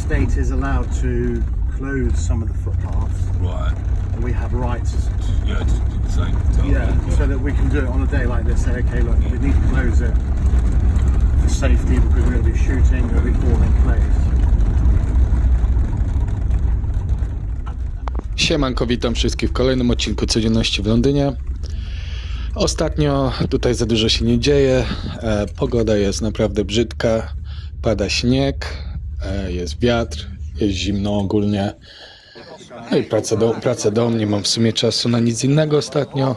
state is allowed to close some of the footpaths. Right. And we have rights. Yeah, to say. So that we can do it on a day like this. Say, okay, look, we need to close it for safety because we're going to be shooting, we're going to be falling place. Siemanko, witam wszystkich w kolejnym odcinku Codzienności w Londynie. Ostatnio tutaj za dużo się nie dzieje, pogoda jest naprawdę brzydka, pada śnieg, jest wiatr, jest zimno ogólnie. No i praca dom, nie mam w sumie czasu na nic innego ostatnio,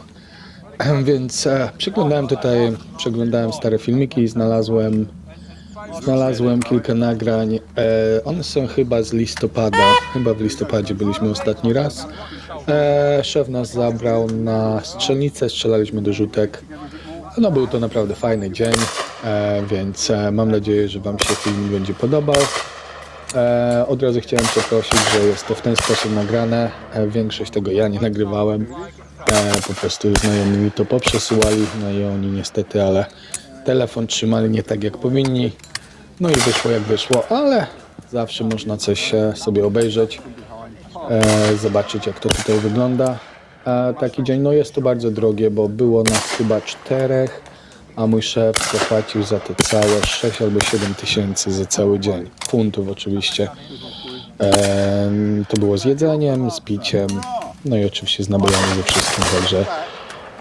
więc przeglądałem stare filmiki i znalazłem kilka nagrań. One są chyba z listopada, chyba w listopadzie byliśmy ostatni raz. Szef nas zabrał na strzelnicę, strzelaliśmy do rzutek. No był to naprawdę fajny dzień, więc mam nadzieję, że wam się film będzie podobał. Od razu chciałem przeprosić, że jest to w ten sposób nagrane. Większość tego ja nie nagrywałem. Po prostu znajomi mi to poprzesyłali, no i oni niestety, ale telefon trzymali nie tak jak powinni. No i wyszło jak wyszło, ale zawsze można coś sobie obejrzeć, zobaczyć jak to tutaj wygląda. Taki dzień, no jest to bardzo drogie, bo było nas chyba 4, a mój szef zapłacił za to całe 6 albo 7 tysięcy za cały dzień. Funtów oczywiście. To było z jedzeniem, z piciem, no i oczywiście z nabojami ze wszystkim, także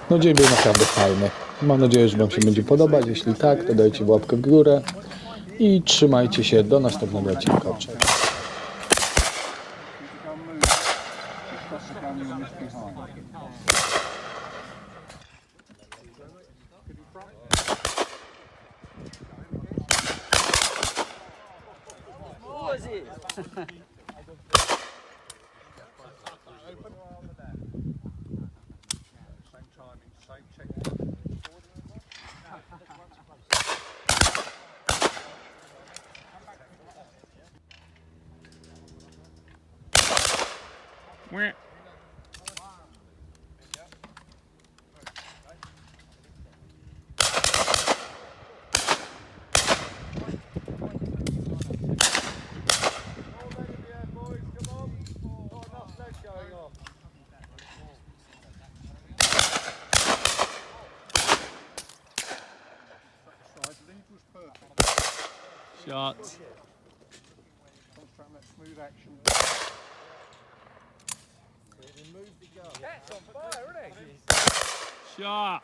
no dzień był naprawdę fajny. Mam nadzieję, że wam się będzie podobać, jeśli tak, to dajcie łapkę w górę i trzymajcie się do następnego odcinka. Shot. Smooth action. Shot.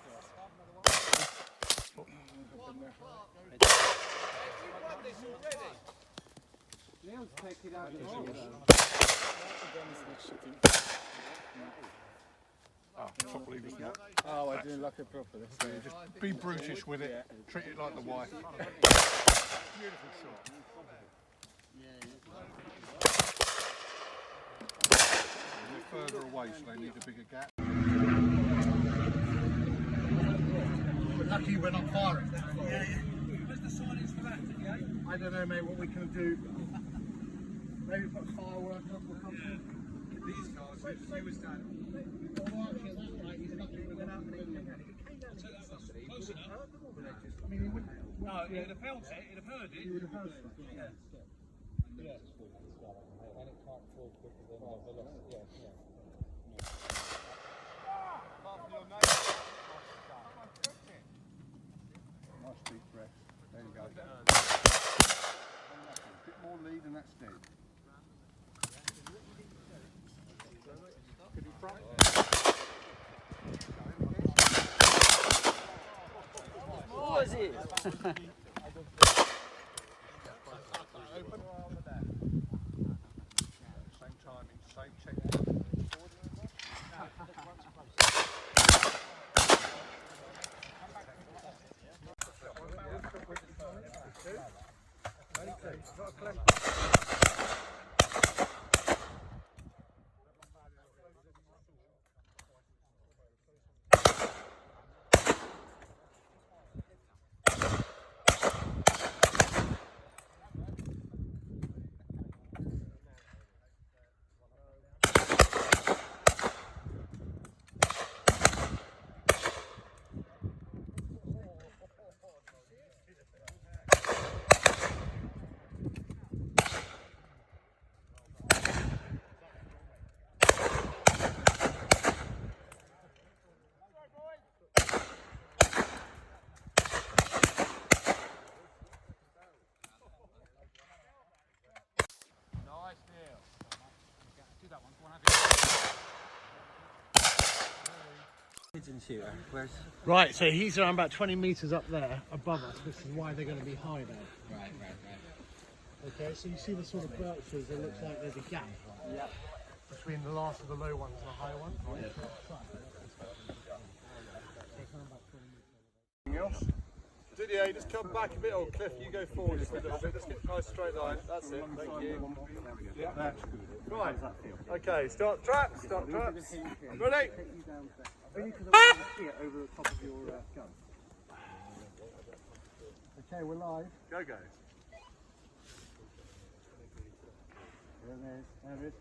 Top lever's not. Oh, I didn't lock it properly. So just be brutish with it. Treat it like the wife. Beautiful shot. They're further away, so they need a bigger gap. Lucky we're not firing. Yeah. Where's the silence for that? I don't know, mate. What we can do? Maybe put fireworks up or something. These guys, if you was done. No, he'd have felt it, he'd have heard it. You would have heard it. Yeah. Nice deep breath. There you go. A bit more lead and that's dead. Could you front? What was it? Open. Same timing, same check. Pigeon shooter. Where's... Right, so he's around about 20 metres up there above us. This is why they're going to be high there. Right. Okay, so you see the sort of birches, it looks like there's a gap between the last of the low ones and the high ones. Anything else? Didier, just come back a bit, or Cliff, you go forward just a little bit. Let's get a nice straight line. That's it, thank you. Yeah, that's good. Right, okay, start traps, Ready? Only because I want to see it over the top of your gun. Okay, we're live. Go. There it is.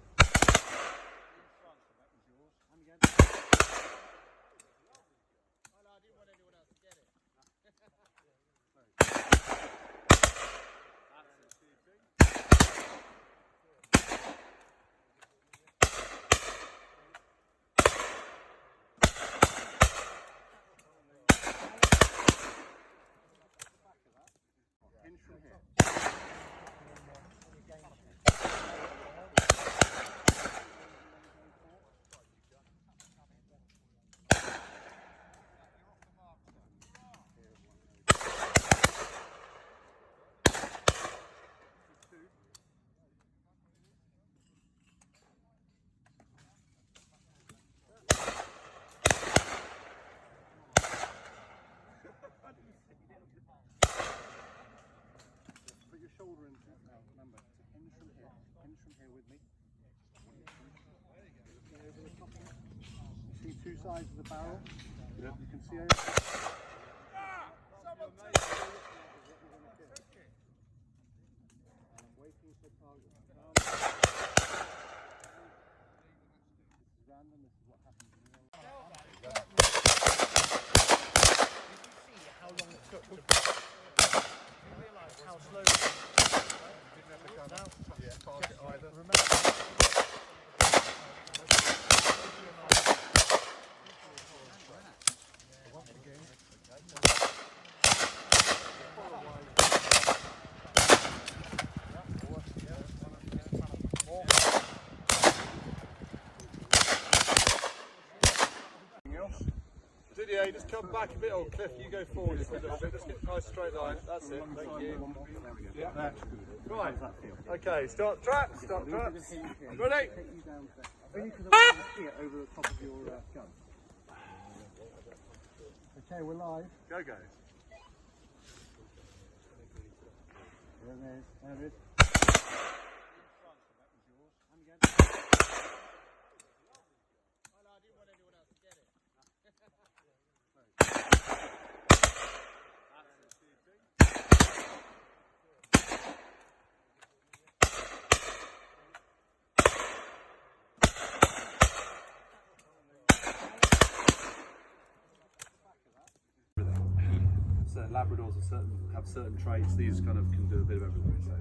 Put your shoulder in. Remember, hinge from here with me. Over the top. You see two sides of the barrel? Yep. You can see over. I'm waiting for target. This is random, this is what happens in real life. You see how long it took to realise how slow it was. Didn't have to come out. Yeah, target either. Remember. Once again. Didier, just come back a bit, or Cliff, you go forward just a little bit. Let's get a nice straight line. That's it, thank you. Yeah, that's good. Right, okay, start traps. Ready? Only because I want to see it over the top of your gun. Okay, we're live. Go. There it is. So Labradors have certain traits. These kind of can do a bit of everything. So,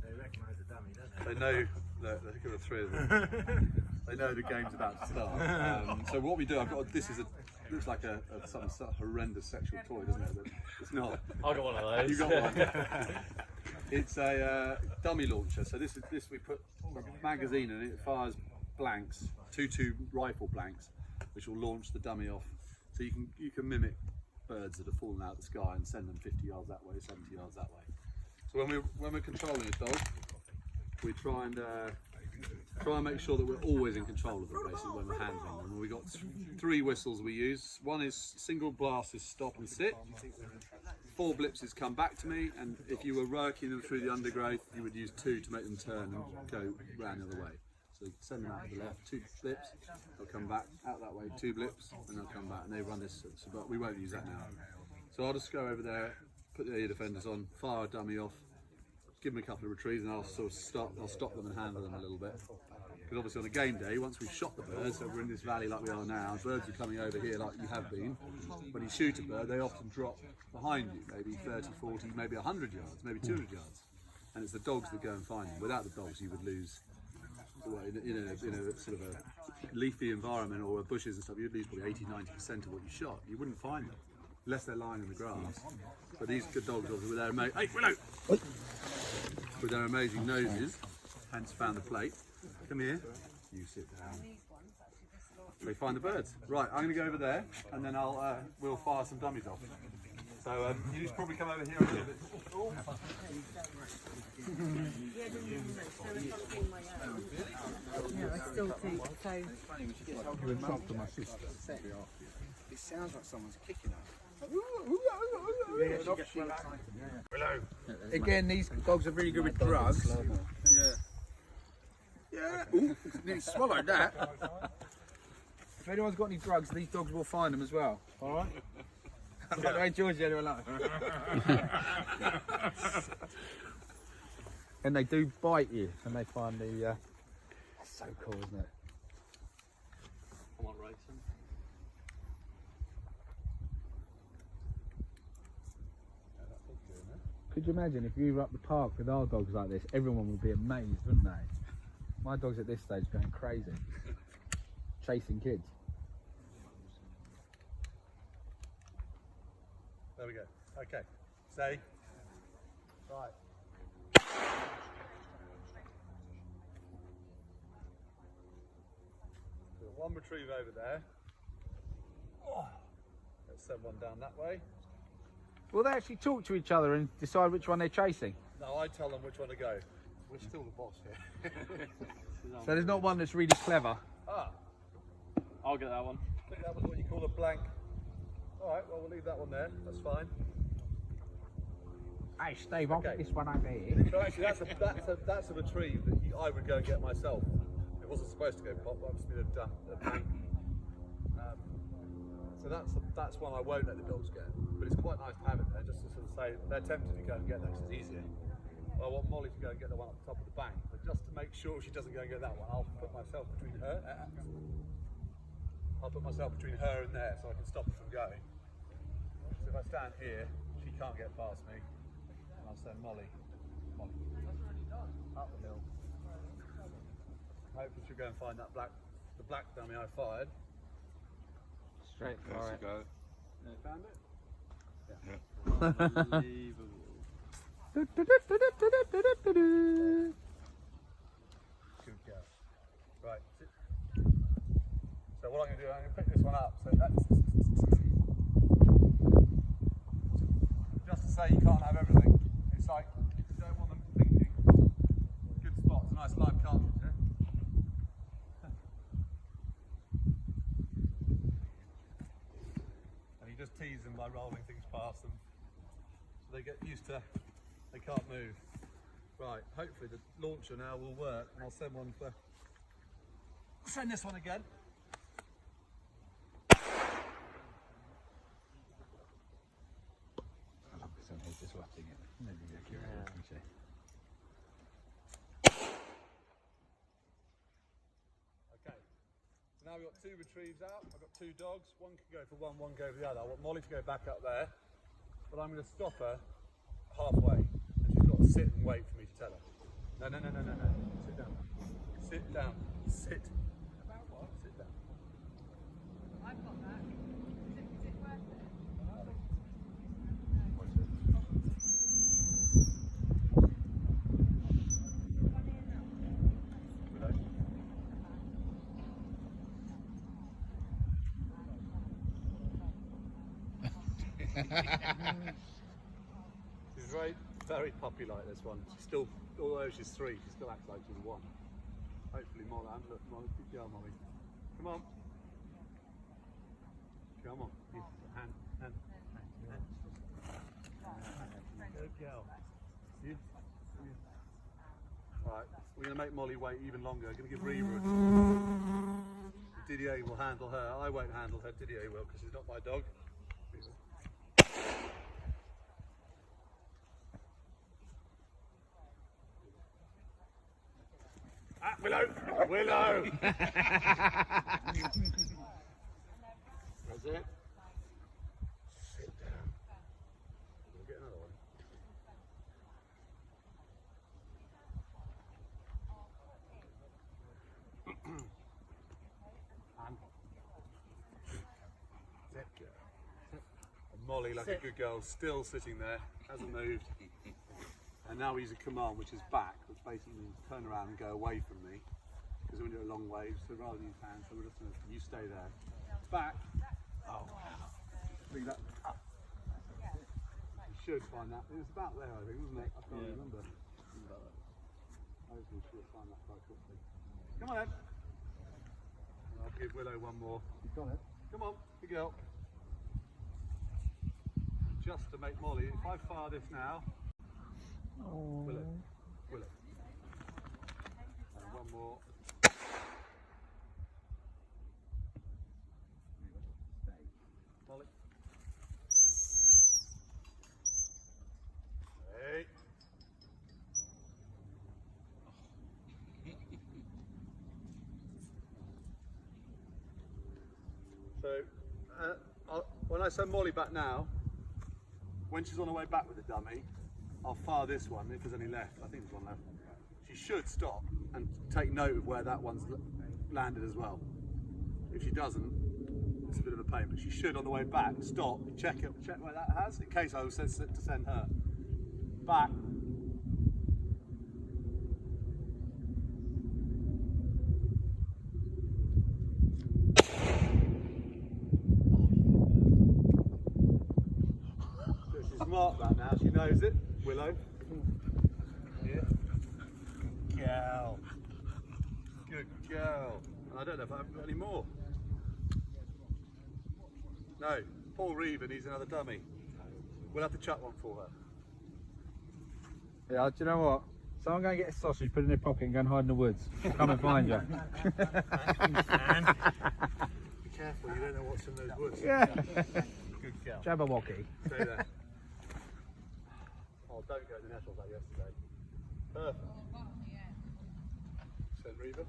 They recognise the dummy, don't they? they know. Look at the three of them. They know the game's about to start. So what we do, this is looks like some sort of horrendous sexual toy, doesn't it? But it's not. I got one of those. You got one. It's a dummy launcher. So this we put a magazine in it. It fires blanks, two rifle blanks, which will launch the dummy off. So you can mimic birds that are falling out of the sky and send them 50 yards that way, 70 yards that way. So when we're controlling a dog, we try and make sure that we're always in control of it, basically, when we're handling them. And we got three whistles we use. One is single blast is stop and sit. 4 blips is come back to me, and if you were working them through the undergrowth, you would use 2 to make them turn and go round the other way. So send them out to the left, 2 blips, they'll come back out that way, 2 blips, and they'll come back, and they run this, but we won't use that now. So I'll just go over there, put the ear defenders on, fire a dummy off, give them a couple of retrieves, and I'll sort of stop them and handle them a little bit. Because obviously on a game day, once we've shot the birds, so we're in this valley like we are now, birds are coming over here like you have been. When you shoot a bird, they often drop behind you, maybe 30, 40, maybe 100 yards, maybe 200 yards. And it's the dogs that go and find them. Without the dogs, you would lose. Well, in a sort of a leafy environment or bushes and stuff, you'd lose probably 80–90% of what you shot. You wouldn't find them unless they're lying in the grass. But these good dogs, obviously, with their amazing noses, hence found the plate. Come here. You sit down. they find the birds. Right, I'm going to go over there, and then we'll fire some dummies off. So you just probably come over here and do a bit. Oh. Yeah, I still do. So It sounds like someone's kicking us. Again, these dogs are really good with drugs. Yeah. Yeah. Ooh, nearly swallowed that. If anyone's got any drugs, these dogs will find them as well. All right. By the way, George, anyone like? And they do bite you, and they find the. That's so cool, isn't it? Come on, racing. Could you imagine if you were up the park with our dogs like this? Everyone would be amazed, wouldn't they? My dog's at this stage going crazy, chasing kids. There we go. Okay. Say. Right. Got one retrieve over there. Oh. Let's send one down that way. Will they actually talk to each other and decide which one they're chasing? No, I tell them which one to go. We're still the boss here. So there's not one that's really clever. Ah, I'll get that one. I think that was what you call a blank. Alright, well, we'll leave that one there. That's fine. Hey Steve, I'll get Okay. this one over here. So actually, that's a retrieve that I would go and get myself. It wasn't supposed to go pop, but I've just been a blank. So that's one I won't let the dogs get. But it's quite nice to have it there, just to sort of say they're tempted to go and get that because it's easier. I want Molly to go and get the one at the top of the bank, but just to make sure she doesn't go and get that one, I'll put myself between her. I'll put myself between her and there so I can stop her from going. So if I stand here, she can't get past me, and I'll send Molly up the hill. Hopefully she'll go and find the black dummy I fired. Straight for it. Go. Found it? Yeah. Unbelievable. Good girl. Right. So what I'm going to do, I'm going to pick this one up. So that's just to say you can't have everything. It's like you don't want them thinking. Good spot. It's a nice live cartridge, yeah? And you just tease them by rolling things past them, so they get used to. They can't move. Right, hopefully the launcher now will work, and I'll send one for. Send this one again. Okay, so now we've got two retrieves out. I've got two dogs. One can go for one go for the other. I want Molly to go back up there, but I'm going to stop her halfway, and she's got to sit and wait for me to tell her. No. Sit down. Sit down. Sit. About what? Sit down. I've got that. Is it worth it? She's very puppy-like, this one. She's still, although she's 3, she still acts like she's 1. Hopefully more than, look, Molly, good girl, Molly. Come on. Come on. Hand. Good girl. You? Right, we're going to make Molly wait even longer. We're going to give Reba a Didier will handle her. I won't handle her, Didier will, because she's not my dog. Ah, Willow! That's it. Sit down. We'll get another one. Sit, girl. And Molly, like a good girl, still sitting there, hasn't moved. And now we use a command which is back, which basically means turn around and go away from me. because we're doing a long wave, so rather than use hands, so we're just going to, you stay there. Back. Oh, wow. Bring that up. You should find that. It was about there, I think, wasn't it? I can't remember. Hopefully she'll find that quite quickly. Come on then. I'll give Willow one more. You've got it. Come on, good girl. Just to make Molly, if I fire this now, Willow. And one more. Molly. Hey. So, when I send Molly back now, when she's on her way back with the dummy, I'll fire this one if there's any left. I think there's one left. She should stop and take note of where that one's landed as well. If she doesn't, it's a bit of a pain, but she should on the way back stop, check where that has, in case I was to send her back. Smart that now, she knows it. Willow. Yeah. Good girl. Good girl. And I don't know if I've got any more. No, Paul Reeve needs another dummy. We'll have to chuck one for her. Yeah, do you know what? Someone go and get a sausage, put it in their pocket and go and hide in the woods. I'll come and find you. Be careful, you don't know what's in those woods. Yeah. Good girl. Jabberwocky. Stay there. Oh, don't go in the nettles like yesterday. Perfect. Send Reaver.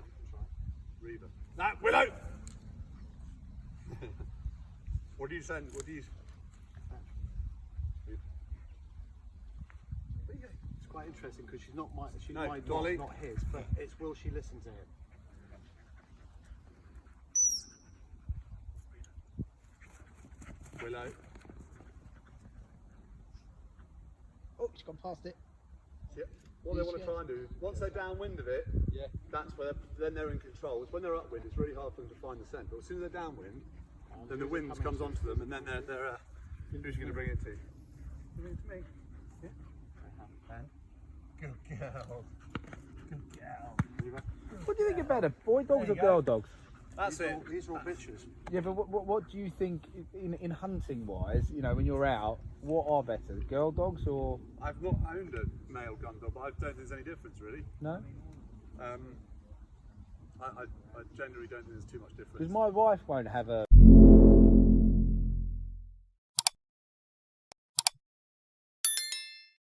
Reaver. No, Willow! What do you send? What do you... It's quite interesting because she's not my, she's No, my Dolly. not his, but it's will she listen to him? Willow. Oh, she's gone past it. Yep. What they want to try and do is, once they're downwind of it, that's where then they're in control. It's when they're upwind, it's really hard for them to find the scent. But as soon as they're downwind, then the wind comes onto them, and then they're who's going to bring it to? Bring it to me. Yeah. Good girl. Good girl. What do you think are better, boy dogs or girl dogs? That's it. These are all bitches. Yeah, but what do you think in hunting wise, you know, when you're out, what are better, girl dogs or... I've not owned a male gun dog, but I don't think there's any difference really. No? I generally don't think there's too much difference. Because my wife won't have a